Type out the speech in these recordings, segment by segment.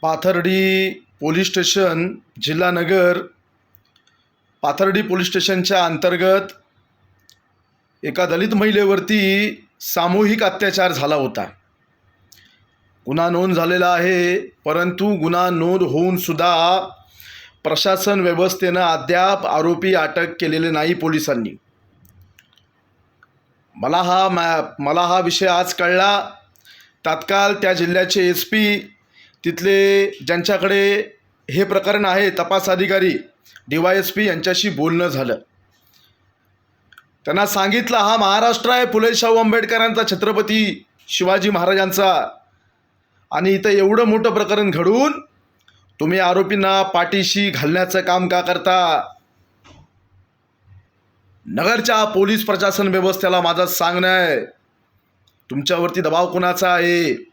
Pathardi police station, जिल्हा नगर, Pathardi police स्टेशनच्या अंतर्गत एका दलित महिलेवरती सामूहिक अत्याचार झाला होता. गुन्हा नोंद झालेला आहे, परंतु गुन्हा नोंद होऊन सुद्धा प्रशासन व्यवस्थेनं अद्याप आरोपी अटक केलेले नाही पोलिसांनी. मला हा विषय आज कळला. तात्काळ त्या जिल्ह्याचे SP, तिथले ज्यांच्याकडे हे प्रकरण आहे तपास अधिकारी DYSP यांच्याशी बोलणं झालं. त्यांना सांगितलं हा महाराष्ट्र आहे, फुले शाहू आंबेडकरांचा, छत्रपती शिवाजी महाराजांचा, आणि इथं एवढं मोठं प्रकरण घडून तुम्ही आरोपींना पाठीशी घालण्याचं काम का करता? नगरच्या पोलीस प्रशासन व्यवस्थेला माझं सांगणं आहे, तुमच्यावरती दबाव कोणाचा आहे?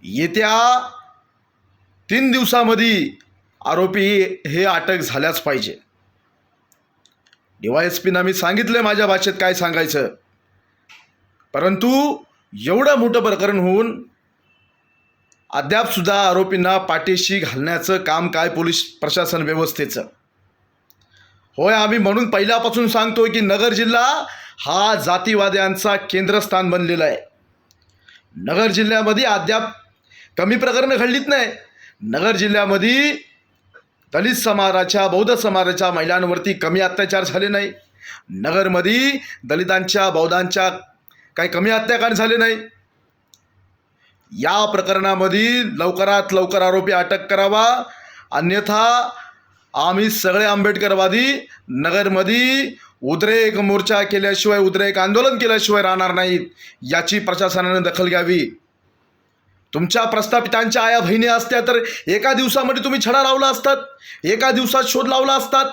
येत्या 3 दिवसामध्ये आरोपी हे अटक झाल्याच पाहिजे. DYSPना मी सांगितलं माझ्या भाषेत काय सांगायचं, परंतु एवढं मोठं प्रकरण होऊन अद्याप सुद्धा आरोपींना पाठीशी घालण्याचं काम काय पोलीस प्रशासन व्यवस्थेचं? होय, आम्ही म्हणून पहिल्यापासून सांगतोय की नगर जिल्हा हा जातीवाद्यांचा केंद्रस्थान बनलेला आहे. नगर जिल्ह्यामध्ये अद्याप कमी प्रकरणं घडलीच नाही. नगर जिल्ह्यामध्ये दलित समाजाच्या, बौद्ध समाजाच्या महिलांवरती कमी अत्याचार झाले नाही. नगरमध्ये दलितांच्या, बौद्धांच्या काही कमी हत्याकांड झाले नाही. या प्रकरणामध्ये लवकरात लवकर आरोपी अटक करावा, अन्यथा आम्ही सगळे आंबेडकरवादी नगरमध्ये उद्रेक मोर्चा केल्याशिवाय, उद्रेक आंदोलन केल्याशिवाय राहणार नाहीत. याची प्रशासनाने दखल घ्यावी. तुमच्या प्रस्थापितांच्या आया बहिणी असत्या तर एका दिवसामध्ये तुम्ही छडा लावला असतात, एका दिवसात शोध लावला असतात.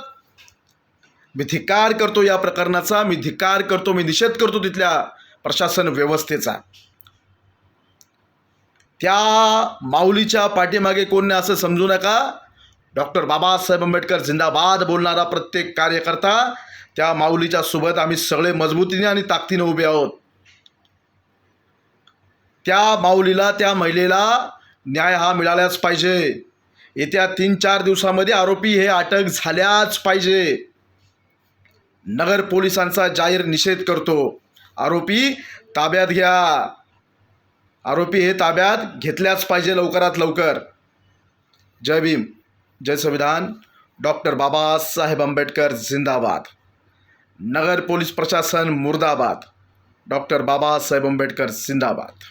मी धिक्कार करतो या प्रकरणाचा, मी धिक्कार करतो, मी निषेध करतो तिथल्या प्रशासन व्यवस्थेचा. त्या माऊलीच्या पाठीमागे कोण नाही असं समजू नका. डॉक्टर बाबासाहेब आंबेडकर जिंदाबाद बोलणारा प्रत्येक कार्यकर्ता, त्या माऊलीच्या सोबत आम्ही सगळे मजबूतीने आणि ताकदीने उभे आहोत. त्या माऊलीला, त्या महिलेला न्याय हा मिळालाच पाहिजे. येत्या 3-4 दिवसामध्ये आरोपी हे अटक झाल्याच पाहिजे. नगर पोलिसांचा जाहीर निषेध करतो. आरोपी ताब्यात घ्या. आरोपी हे ताब्यात घेतल्याच पाहिजे लवकरात लवकर. जय भीम, जय संविधान. डॉक्टर बाबासाहेब आंबेडकर जिंदाबाद. नगर पोलीस प्रशासन मुर्दाबाद. डॉक्टर बाबासाहेब आंबेडकर जिंदाबाद.